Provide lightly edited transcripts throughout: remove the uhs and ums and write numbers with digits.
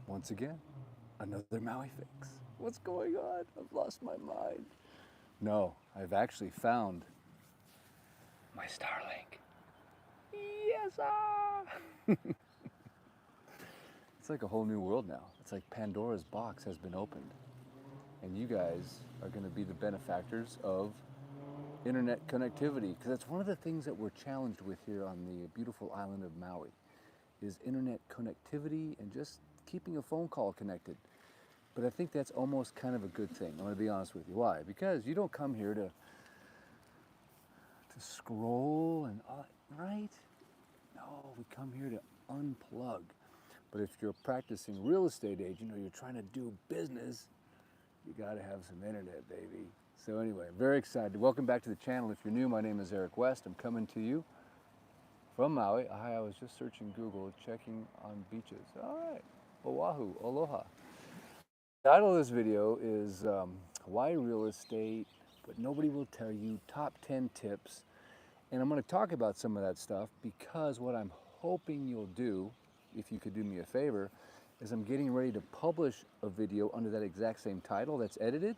Once again, another Maui fix. What's going on? I've lost my mind. No, I've actually found my Starlink. Yes, It's like a whole new world now. It's like Pandora's box has been opened. And you guys are going to be the benefactors of internet connectivity, because that's one of the things that we're challenged with here on the beautiful island of Maui is internet connectivity and just keeping a phone call connected. But I think that's almost kind of a good thing. I'm going to be honest with you. Why? Because you don't come here to scroll and right? No, we come here to unplug. But if you're a practicing real estate agent or you're trying to do business, you got to have some internet, baby. So anyway, very excited. Welcome back to the channel. If you're new, my name is Eric West. I'm coming to you from Maui. I was just searching Google, checking on beaches. All right, Oahu, aloha. The title of this video is Hawaii Real Estate, but nobody will tell you top 10 tips. And I'm going to talk about some of that stuff because what I'm hoping you'll do, if you could do me a favor, is I'm getting ready to publish a video under that exact same title that's edited.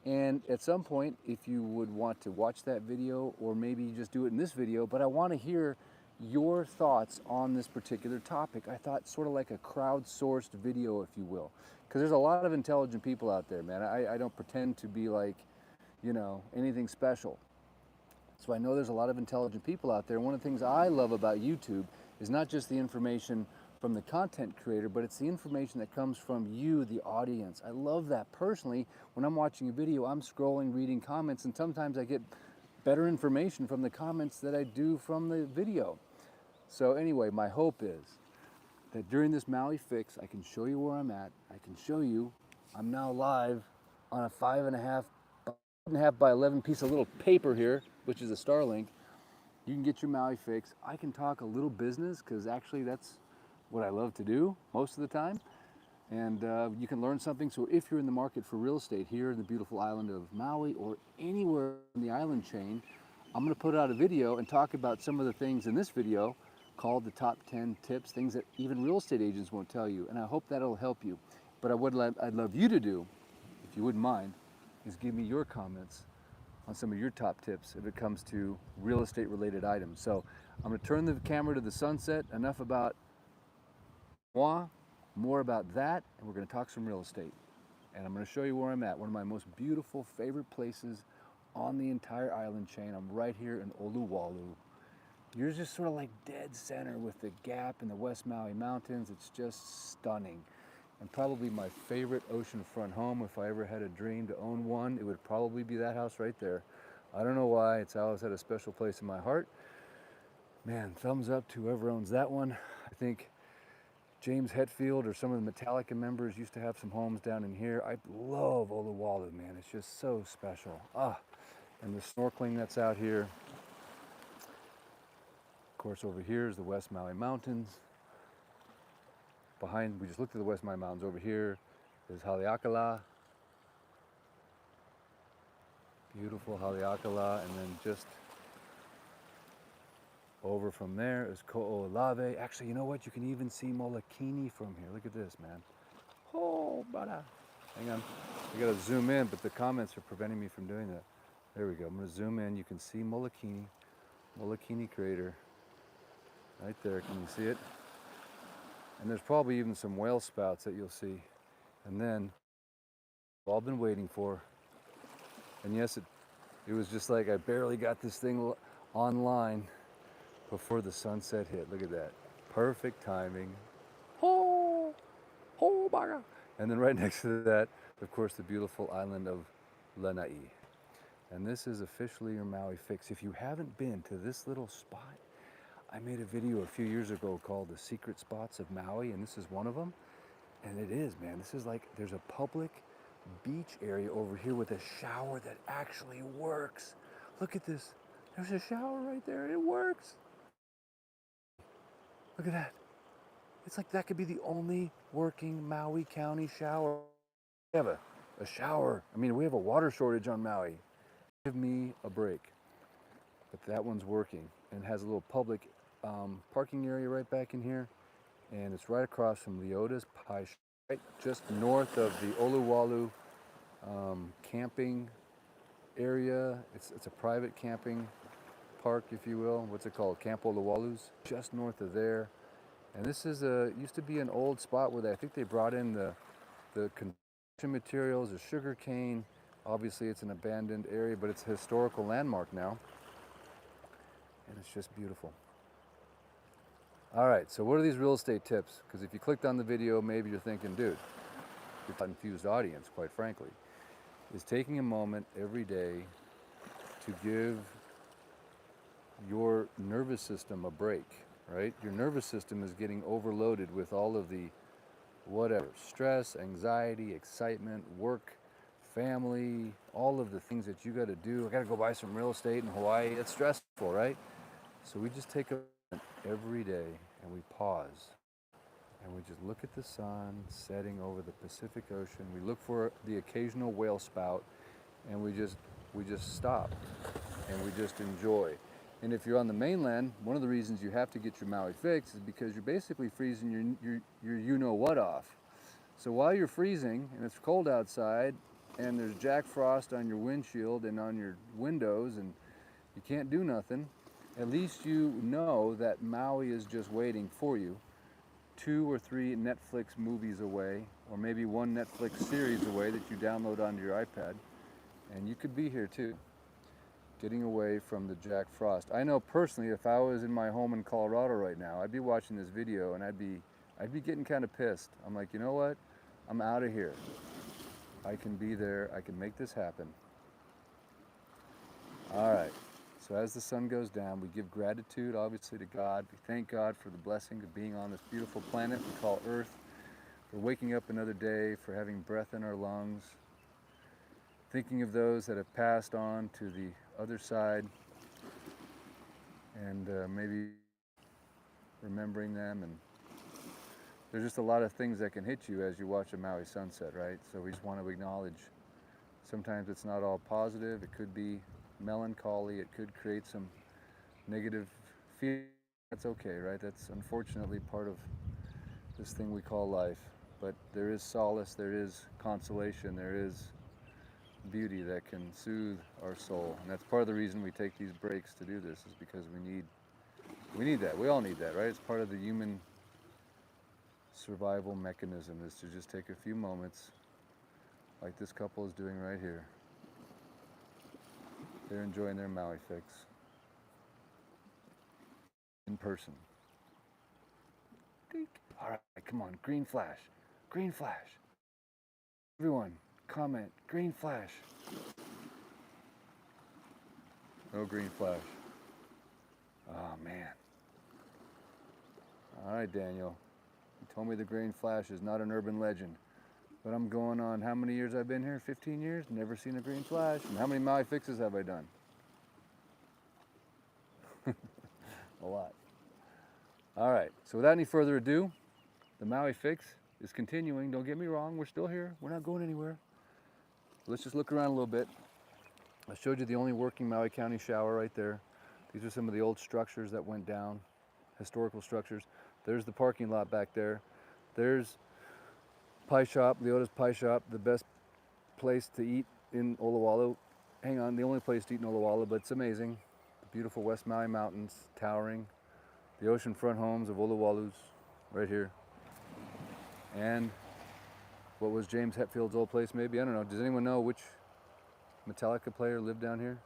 And at some point, if you would want to watch that video, or maybe just do it in this video, but I want to hear your thoughts on this particular topic. I thought sort of like a crowdsourced video, if you will, because there's a lot of intelligent people out there, man. I don't pretend to be like, you know, anything special. So I know there's a lot of intelligent people out there. One of the things I love about YouTube is not just the information from the content creator, but it's the information that comes from you, the audience. I love that personally. When I'm watching a video, I'm scrolling, reading comments, and sometimes I get better information from the comments that I do from the video. So anyway, my hope is that during this Maui fix, I can show you where I'm at. I can show you I'm now live on a 5.5 by 11 piece of little paper here, which is a Starlink. You can get your Maui fix. I can talk a little business because actually that's what I love to do most of the time. And you can learn something. So if you're in the market for real estate here in the beautiful island of Maui or anywhere in the island chain, I'm going to put out a video and talk about some of the things in this video called the top 10 tips, things that even real estate agents won't tell you. And I hope that'll help you. But I'd love you to do, if you wouldn't mind, is give me your comments on some of your top tips if it comes to real estate related items. So I'm going to turn the camera to the sunset. Enough about moi, more about that, and we're going to talk some real estate. And I'm going to show you where I'm at. One of my most beautiful favorite places on the entire island chain. I'm right here in Old Olowalu. You're just sort of like dead center with the gap in the West Maui Mountains. It's just stunning. And probably my favorite oceanfront home. If I ever had a dream to own one, it would probably be that house right there. I don't know why, it's always had a special place in my heart. Man, thumbs up to whoever owns that one. I think James Hetfield or some of the Metallica members used to have some homes down in here. I love Olowalu, man. It's just so special. And the snorkeling that's out here. Of course, over here is the West Maui Mountains. Behind, we just looked at the West Maui Mountains. Over here is Haleakala. Beautiful Haleakala. And then just over from there is Ko'olave. Actually, you know what? You can even see Molokini from here. Look at this, man. Oh, bada. Hang on. I gotta zoom in, but the comments are preventing me from doing that. There we go. I'm gonna zoom in. You can see Molokini crater. Right there. Can you see it? And there's probably even some whale spouts that you'll see. And then, all been waiting for. And yes, it was just like I barely got this thing online before the sunset hit. Look at that. Perfect timing. Oh, oh, baga. And then right next to that, of course, the beautiful island of Lanai. And this is officially your Maui fix. If you haven't been to this little spot, I made a video a few years ago called The Secret Spots of Maui, and this is one of them. And it is, man. This is like, there's a public beach area over here with a shower that actually works. Look at this. There's a shower right there. It works. Look at that. It's like that could be the only working Maui County shower. We have a shower. I mean, we have a water shortage on Maui. Give me a break. But that one's working and has a little public parking area right back in here. And it's right across from Leota's Pie Shop. right just north of the Olowalu camping area. It's a private camping park, if you will. What's it called? Camp Olowalu's, just north of there. And this is used to be an old spot where I think they brought in the construction materials, the sugar cane. Obviously, it's an abandoned area, but it's a historical landmark now, and it's just beautiful. All right, so what are these real estate tips? Because if you clicked on the video, maybe you're thinking, dude, you're a confused audience, quite frankly. Is taking a moment every day to give your nervous system a break, right? Your nervous system is getting overloaded with all of the whatever, stress, anxiety, excitement, work, family, all of the things that you got to do. I got to go buy some real estate in Hawaii. It's stressful, right? So we just take a moment every day and we pause and we just look at the sun setting over the Pacific Ocean. We look for the occasional whale spout and we just stop and we just enjoy. And if you're on the mainland, one of the reasons you have to get your Maui fix is because you're basically freezing your you-know-what off. So while you're freezing and it's cold outside and there's Jack Frost on your windshield and on your windows and you can't do nothing, at least you know that Maui is just waiting for you, 2 or 3 Netflix movies away, or maybe 1 Netflix series away that you download onto your iPad, and you could be here too, getting away from the Jack Frost. I know personally, if I was in my home in Colorado right now, I'd be watching this video and I'd be getting kind of pissed. I'm like, you know what? I'm out of here. I can be there. I can make this happen. All right. So as the sun goes down, we give gratitude, obviously, to God. We thank God for the blessing of being on this beautiful planet we call Earth, for waking up another day, for having breath in our lungs, thinking of those that have passed on to the other side, and maybe remembering them. And there's just a lot of things that can hit you as you watch a Maui sunset, right? So we just want to acknowledge sometimes it's not all positive. It could be melancholy. It could create some negative feeling. That's okay, right? That's unfortunately part of this thing we call life. But there is solace, there is consolation, there is beauty that can soothe our soul. And that's part of the reason we take these breaks to do this, is because we need that. We all need that, right? It's part of the human survival mechanism, is to just take a few moments like this couple is doing right here. They're enjoying their Maui fix in person. All right, come on, green flash, green flash. Everyone, comment, green flash. No green flash. Oh, man. All right, Daniel. You told me the green flash is not an urban legend. But I'm going on how many years I've been here? 15 years? Never seen a green flash. And how many Maui fixes have I done? A lot. All right, so without any further ado, the Maui fix is continuing. Don't get me wrong, we're still here. We're not going anywhere. Let's just look around a little bit. I showed you the only working Maui County shower right there. These are some of the old structures that went down, historical structures. There's the parking lot back there. There's Pie Shop, Leota's Pie Shop, the best place to eat in Olowalu. Hang on, the only place to eat in Olowalu, but it's amazing. The beautiful West Maui Mountains, towering. The oceanfront homes of Olowalu's, right here. And what was James Hetfield's old place, maybe? I don't know. Does anyone know which Metallica player lived down here?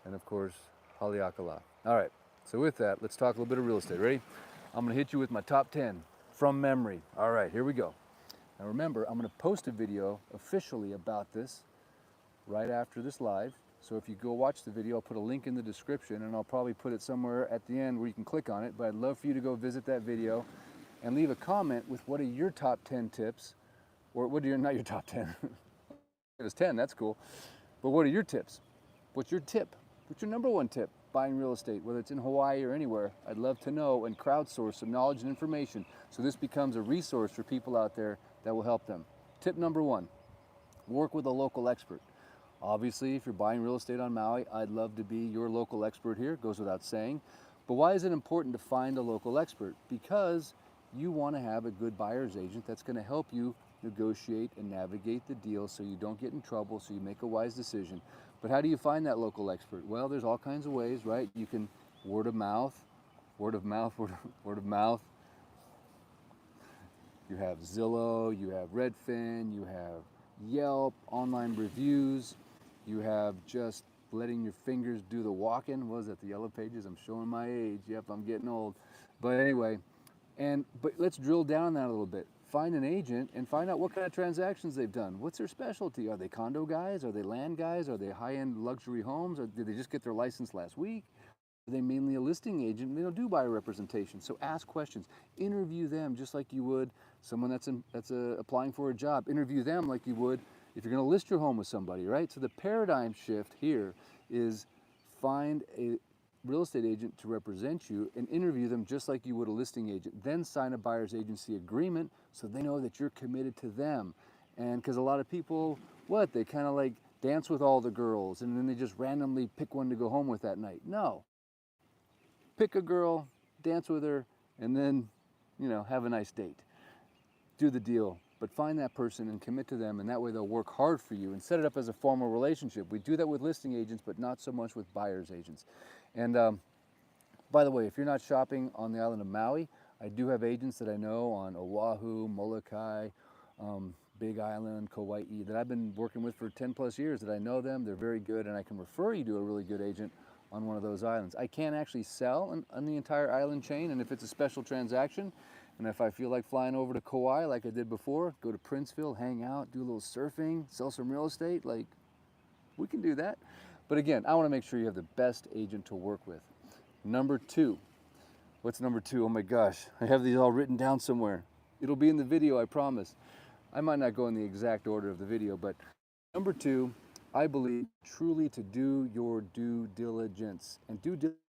And of course, Haleakala. All right, so with that, let's talk a little bit of real estate. Ready? I'm gonna hit you with my top 10 from memory. All right, here we go. Now remember, I'm gonna post a video officially about this right after this live. So if you go watch the video, I'll put a link in the description, and I'll probably put it somewhere at the end where you can click on it. But I'd love for you to go visit that video and leave a comment with what are your top 10 tips, or what are your, not your top 10. It was 10, that's cool. But what are your tips? What's your tip? What's your number one tip buying real estate, whether it's in Hawaii or anywhere? I'd love to know and crowdsource some knowledge and information so this becomes a resource for people out there that will help them. Tip number 1, work with a local expert. Obviously, if you're buying real estate on Maui, I'd love to be your local expert here, goes without saying. But why is it important to find a local expert? Because you want to have a good buyer's agent that's going to help you negotiate and navigate the deal so you don't get in trouble, so you make a wise decision. But how do you find that local expert? Well, there's all kinds of ways, right? You can word of mouth, word of mouth, word of mouth. You have Zillow, you have Redfin, you have Yelp, online reviews, you have just letting your fingers do the walking. What was it, the Yellow Pages? I'm showing my age. Yep, I'm getting old. But anyway, but let's drill down on that a little bit. Find an agent and find out what kind of transactions they've done. What's their specialty? Are they condo guys? Are they land guys? Are they high-end luxury homes? Or did they just get their license last week? Are they mainly a listing agent? They don't do buyer representation. So ask questions. Interview them just like you would someone that's applying for a job. Interview them like you would if you're going to list your home with somebody, right? So the paradigm shift here is find a real estate agent to represent you and interview them just like you would a listing agent. Then sign a buyer's agency agreement so they know that you're committed to them. And because a lot of people, they kind of like dance with all the girls and then they just randomly pick one to go home with that night. No. Pick a girl, dance with her, and then, have a nice date. Do the deal, but find that person and commit to them, and that way they'll work hard for you and set it up as a formal relationship. We do that with listing agents, but not so much with buyer's agents. And by the way, if you're not shopping on the island of Maui, I do have agents that I know on Oahu, Molokai, Big Island, Kauai that I've been working with for 10 plus years that I know them. They're very good, and I can refer you to a really good agent on one of those islands. I can't actually sell on the entire island chain, and if it's a special transaction, and if I feel like flying over to Kauai like I did before, go to Princeville, hang out, do a little surfing, sell some real estate, we can do that. But again, I want to make sure you have the best agent to work with. Number 2. What's number 2? Oh my gosh, I have these all written down somewhere. It'll be in the video, I promise. I might not go in the exact order of the video, but number 2, I believe truly to do your due diligence. And due diligence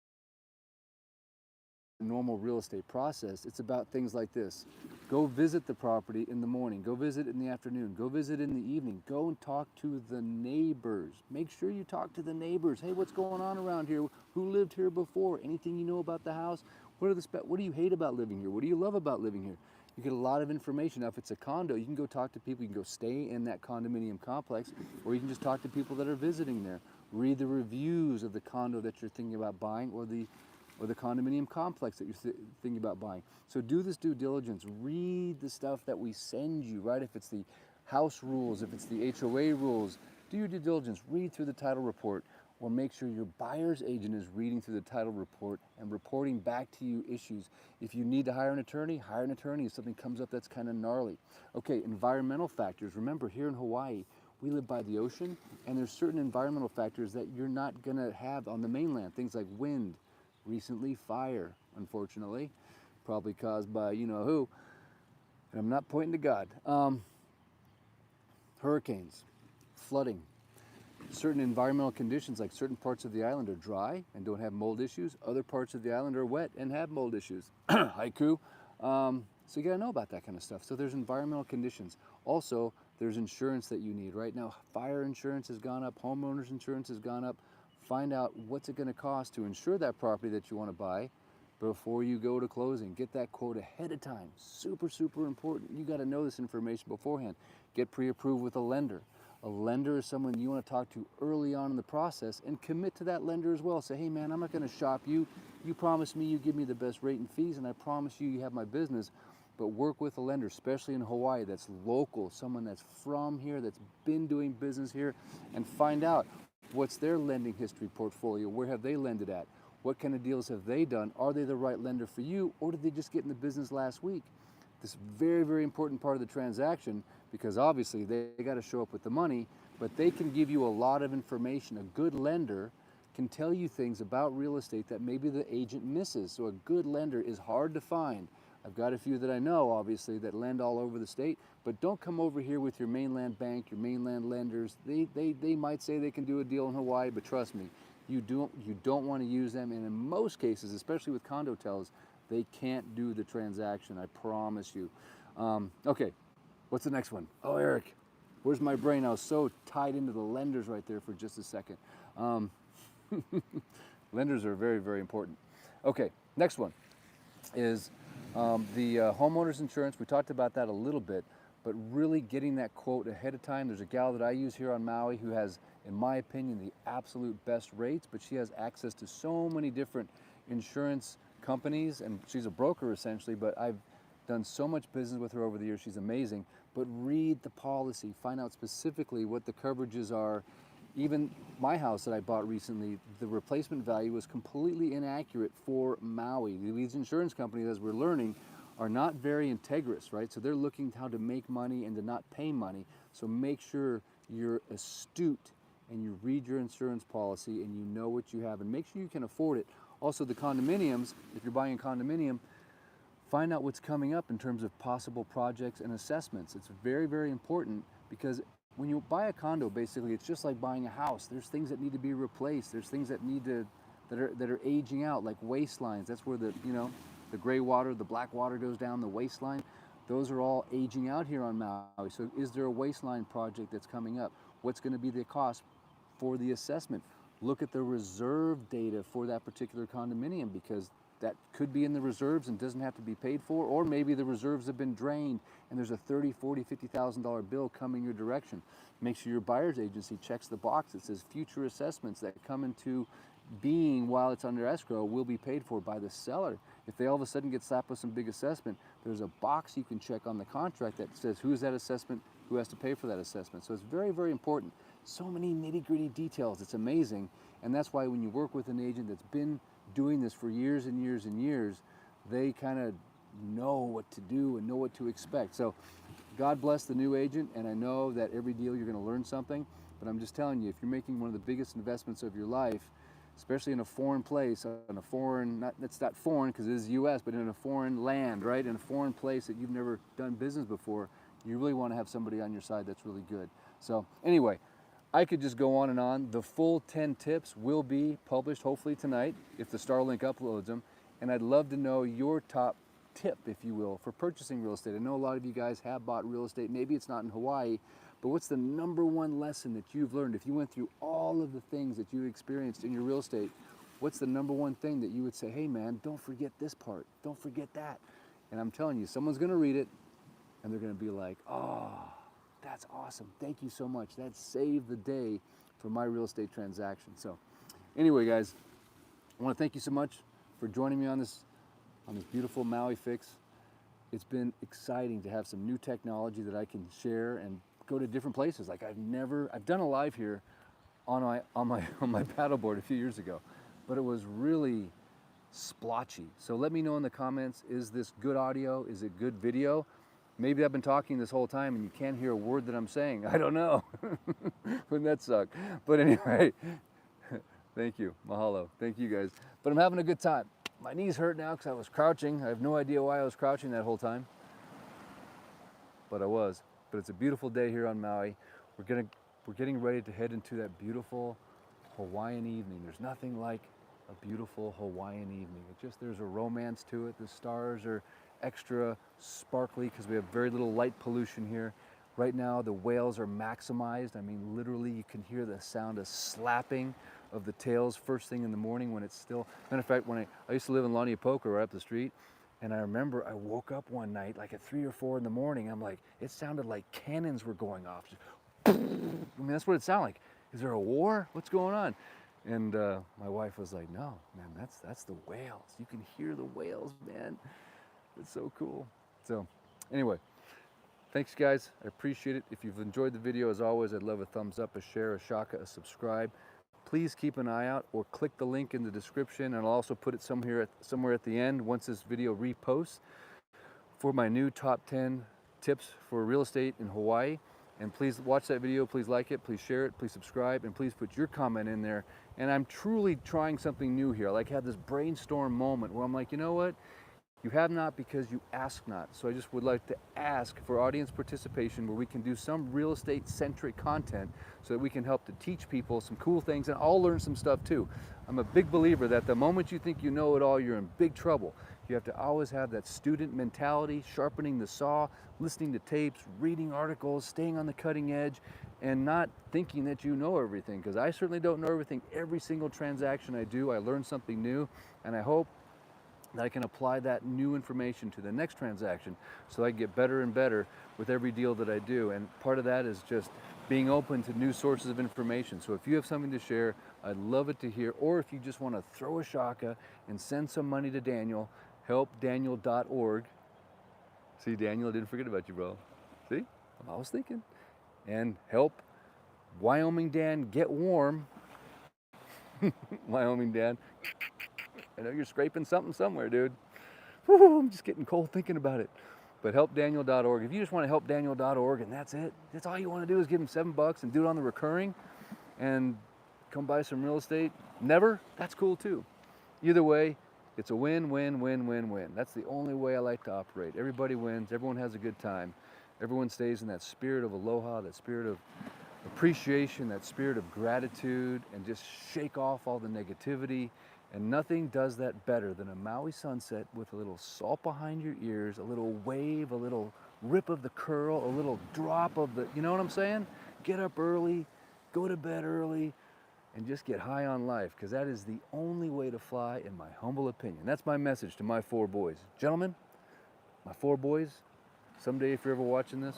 is a normal real estate process. It's about things like this. Go visit the property in the morning. Go visit in the afternoon. Go visit in the evening. Go and talk to the neighbors. Make sure you talk to the neighbors. Hey, what's going on around here? Who lived here before? Anything you know about the house? What do you hate about living here? What do you love about living here? You get a lot of information. Now, if it's a condo, you can go talk to people. You can go stay in that condominium complex, or you can just talk to people that are visiting there. Read the reviews of the condo that you're thinking about buying, or the condominium complex that you're thinking about buying. So do this due diligence. Read the stuff that we send you, right? If it's the house rules, if it's the HOA rules, do your due diligence. Read through the title report, or make sure your buyer's agent is reading through the title report and reporting back to you issues. If you need to hire an attorney if something comes up that's kind of gnarly. Okay, environmental factors. Remember, here in Hawaii, we live by the ocean, and there's certain environmental factors that you're not going to have on the mainland. Things like wind, recently fire, unfortunately, probably caused by you-know-who, and I'm not pointing to God. Hurricanes, flooding. Certain environmental conditions, like certain parts of the island are dry and don't have mold issues. Other parts of the island are wet and have mold issues. Haiku. So you gotta know about that kind of stuff. So there's environmental conditions. Also, there's insurance that you need. Right now, fire insurance has gone up, homeowners insurance has gone up. Find out what's it gonna cost to insure that property that you wanna buy before you go to closing. Get that quote ahead of time. Super, super important. You gotta know this information beforehand. Get pre-approved with a lender. A lender is someone you want to talk to early on in the process, and commit to that lender as well. Say, hey man, I'm not going to shop you. You promise me you give me the best rate and fees, and I promise you have my business. But work with a lender, especially in Hawaii, that's local, someone that's from here, that's been doing business here, and find out what's their lending history portfolio. Where have they lended at? What kind of deals have they done? Are they the right lender for you, or did they just get in the business last week? This very, very important part of the transaction, because obviously they got to show up with the money, but they can give you a lot of information. A good lender can tell you things about real estate that maybe the agent misses. So a good lender is hard to find. I've got a few that I know, obviously, that lend all over the state, but don't come over here with your mainland bank, your mainland lenders. They might say they can do a deal in Hawaii, but trust me, you don't want to use them. And in most cases, especially with condo tellers, they can't do the transaction, I promise you. Okay, what's the next one? Oh, Eric, where's my brain? I was so tied into the lenders right there for just a second. Lenders are very, very important. Okay, next one is The homeowner's insurance, we talked about that a little bit, but really getting that quote ahead of time. There's a gal that I use here on Maui who has, in my opinion, the absolute best rates, but she has access to so many different insurance companies, and she's a broker essentially, but I've done so much business with her over the years. She's amazing. But read the policy, find out specifically what the coverages are. Even my house that I bought recently, the replacement value was completely inaccurate for Maui. These insurance companies, as we're learning, are not very integrous, right? So they're looking how to make money and to not pay money. So make sure you're astute and you read your insurance policy and you know what you have, and make sure you can afford it. Also, the condominiums, if you're buying a condominium, find out what's coming up in terms of possible projects and assessments. It's very, very important, because when you buy a condo, basically, it's just like buying a house. There's things that need to be replaced. There's things that that are aging out, like waistlines. That's where the gray water, the black water goes down the waistline. Those are all aging out here on Maui. So is there a waistline project that's coming up? What's going to be the cost for the assessment? Look at the reserve data for that particular condominium, because that could be in the reserves and doesn't have to be paid for, or maybe the reserves have been drained and there's a $30,000, $40,000, $50,000 bill coming your direction. Make sure your buyer's agency checks the box that says future assessments that come into being while it's under escrow will be paid for by the seller. If they all of a sudden get slapped with some big assessment, there's a box you can check on the contract that says who's that assessment, who has to pay for that assessment. So it's very, very important. So many nitty-gritty details. It's amazing. And that's why when you work with an agent that's been doing this for years and years and years, they kind of know what to do and know what to expect. So God bless the new agent, and I know that every deal you're going to learn something, but I'm just telling you, if you're making one of the biggest investments of your life, especially in a foreign place, in a foreign, that's not foreign because it is US, but in a foreign land, right? In a foreign place that you've never done business before, you really want to have somebody on your side that's really good. So anyway, I could just go on and on. The full 10 tips will be published hopefully tonight if the Starlink uploads them. And I'd love to know your top tip, if you will, for purchasing real estate. I know a lot of you guys have bought real estate. Maybe it's not in Hawaii, but what's the #1 lesson that you've learned? If you went through all of the things that you experienced in your real estate, what's the #1 thing that you would say, hey man, don't forget this part, don't forget that? And I'm telling you, someone's gonna read it and they're gonna be like, oh, that's awesome. Thank you so much. That saved the day for my real estate transaction. So anyway, guys, I want to thank you so much for joining me on this beautiful Maui fix. It's been exciting to have some new technology that I can share and go to different places. Like I've done a live here on my paddleboard a few years ago, but it was really splotchy. So let me know in the comments, is this good audio? Is it good video? Maybe I've been talking this whole time and you can't hear a word that I'm saying. I don't know. Wouldn't that suck? But anyway, thank you. Mahalo. Thank you guys. But I'm having a good time. My knees hurt now because I was crouching. I have no idea why I was crouching that whole time. But I was. But it's a beautiful day here on Maui. We're getting ready to head into that beautiful Hawaiian evening. There's nothing like a beautiful Hawaiian evening. There's a romance to it. The stars are extra sparkly because we have very little light pollution here. Right now the whales are maximized. I mean, literally you can hear the sound of slapping of the tails first thing in the morning when it's still. Matter of fact, when I used to live in Laniapoka right up the street, and I remember I woke up one night like at 3 or 4 in the morning. I'm like, it sounded like cannons were going off. I mean, that's what it sounded like. Is there a war? What's going on? And my wife was like, no, man, that's the whales. You can hear the whales, man. It's so cool. So anyway, thanks guys. I appreciate it. If you've enjoyed the video, as always, I'd love a thumbs up, a share, a shaka, a subscribe. Please keep an eye out or click the link in the description, and I'll also put it somewhere at the end once this video reposts for my new top 10 tips for real estate in Hawaii. And please watch that video, please like it, please share it, please subscribe, and please put your comment in there. And I'm truly trying something new here. I like have this brainstorm moment where I'm like, you know what? You have not because you ask not. So I just would like to ask for audience participation where we can do some real estate centric content so that we can help to teach people some cool things, and I'll learn some stuff too. I'm a big believer that the moment you think you know it all, you're in big trouble. You have to always have that student mentality, sharpening the saw, listening to tapes, reading articles, staying on the cutting edge, and not thinking that you know everything, because I certainly don't know everything. Every single transaction I do, I learn something new, and I hope that I can apply that new information to the next transaction so I get better and better with every deal that I do. And part of that is just being open to new sources of information. So if you have something to share, I'd love it to hear. Or if you just want to throw a shaka and send some money to Daniel, helpdaniel.org. See, Daniel, I didn't forget about you, bro. See, I was thinking. And help Wyoming Dan get warm. Wyoming Dan, I know you're scraping something somewhere, dude. Whew, I'm just getting cold thinking about it. But helpdaniel.org. If you just want to helpdaniel.org and that's it, that's all you want to do is give him $7 and do it on the recurring and come buy some real estate. Never? That's cool too. Either way, it's a win, win, win, win, win. That's the only way I like to operate. Everybody wins. Everyone has a good time. Everyone stays in that spirit of aloha, that spirit of appreciation, that spirit of gratitude, and just shake off all the negativity. And nothing does that better than a Maui sunset with a little salt behind your ears, a little wave, a little rip of the curl, a little drop of the, you know what I'm saying? Get up early, go to bed early, and just get high on life, because that is the only way to fly, in my humble opinion. That's my message to my 4 boys. Gentlemen, my 4 boys, someday if you're ever watching this,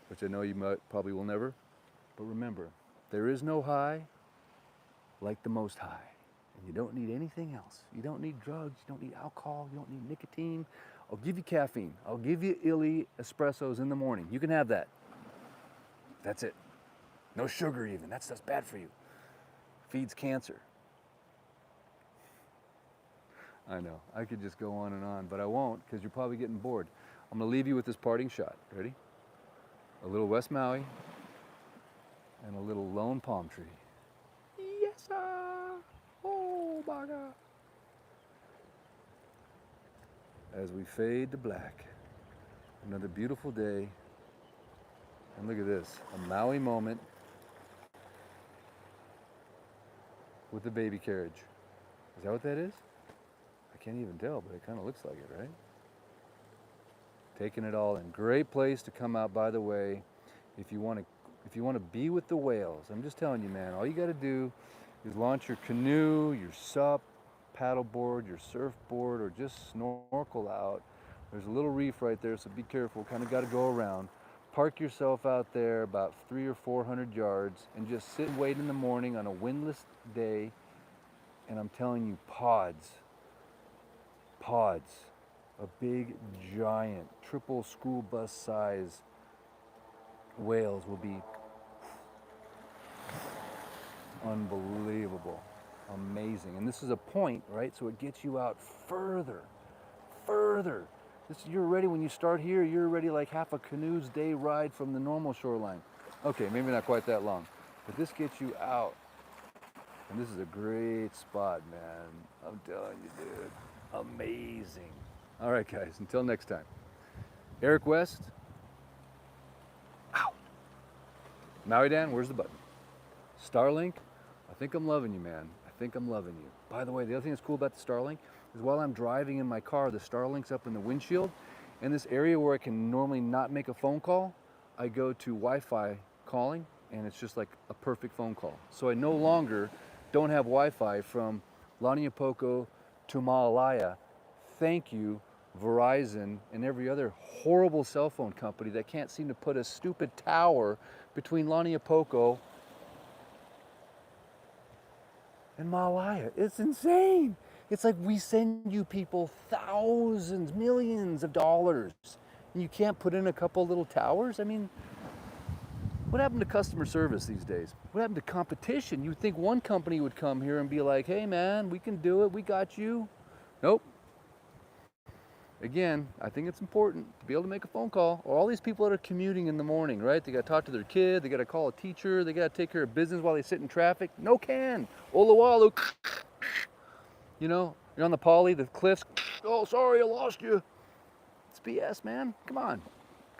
which I know you probably will never, but remember, there is no high like the Most High. And you don't need anything else. You don't need drugs, you don't need alcohol, you don't need nicotine. I'll give you caffeine. I'll give you illy espressos in the morning. You can have that. That's it. No sugar even. That's bad for you. Feeds cancer. I know. I could just go on and on, but I won't, because you're probably getting bored. I'm going to leave you with this parting shot. Ready? A little West Maui and a little lone palm tree. Yes, sir. Oh, my God. As we fade to black, another beautiful day. And look at this, a Maui moment with the baby carriage. Is that what that is? I can't even tell, but it kind of looks like it, right? Taking it all in. Great place to come out, by the way, if you want to be with the whales. I'm just telling you, man, all you got to do is launch your canoe, your sup, paddleboard, your surfboard, or just snorkel out. There's a little reef right there, so be careful. Kind of got to go around. Park yourself out there about 300 or 400 yards and just sit and wait in the morning on a windless day. And I'm telling you, pods, a big, giant, triple school bus size whales will be unbelievable, amazing. And this is a point, right? So it gets you out further. You're ready when you start here, you're already like half a canoe's day ride from the normal shoreline. Okay, maybe not quite that long, but this gets you out. And this is a great spot, man. I'm telling you, dude, amazing. All right, guys, until next time. Eric West. Ow. Maui Dan, where's the button? Starlink, I think I'm loving you, man. I think I'm loving you. By the way, the other thing that's cool about the Starlink is while I'm driving in my car, the Starlink's up in the windshield. In this area where I can normally not make a phone call, I go to Wi-Fi calling, and it's just like a perfect phone call. So I no longer don't have Wi-Fi from Laniapoko to Maalaea. Thank you, Verizon, and every other horrible cell phone company that can't seem to put a stupid tower between Laniapoko and Maalaea. It's insane. It's like we send you people thousands, millions of dollars, and you can't put in a couple little towers? I mean, what happened to customer service these days? What happened to competition? You'd think one company would come here and be like, hey man, we can do it, we got you. Nope. Again, I think it's important to be able to make a phone call. Or all these people that are commuting in the morning, right? They got to talk to their kid, they got to call a teacher, they got to take care of business while they sit in traffic. No can. Old Olowalu. You know, you're on the Poly, the cliffs. Oh, sorry, I lost you. It's BS, man. Come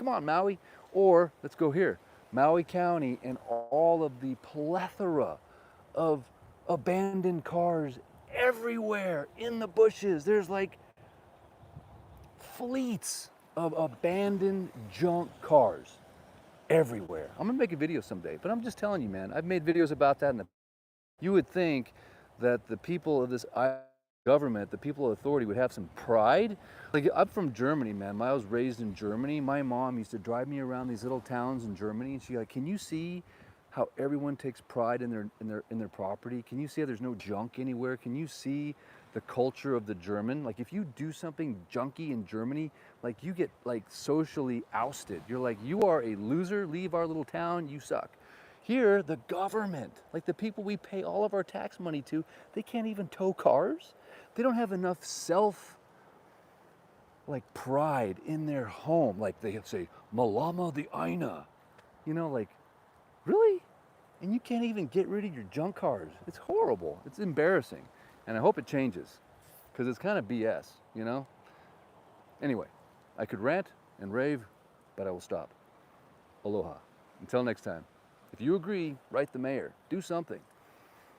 on, Maui. Or let's go here, Maui County, and all of the plethora of abandoned cars everywhere in the bushes. There's like fleets of abandoned junk cars everywhere. I'm gonna make a video someday, but I'm just telling you, man, I've made videos about that. You would think that the people of this island government, the people of authority would have some pride. Like, I'm from Germany, man. I was raised in Germany. My mom used to drive me around these little towns in Germany, and she's like, "Can you see how everyone takes pride in their property? Can you see how there's no junk anywhere? Can you see the culture of the German? Like, if you do something junky in Germany, like, you get like socially ousted. You're like, you are a loser. Leave our little town. You suck." Here, the government, like the people we pay all of our tax money to, they can't even tow cars. They don't have enough like pride in their home. Like, they say, "Malama the Aina." Like, really? And you can't even get rid of your junk cars. It's horrible. It's embarrassing. And I hope it changes, because it's kind of BS. Anyway, I could rant and rave, but I will stop. Aloha. Until next time. If you agree, write the mayor. Do something.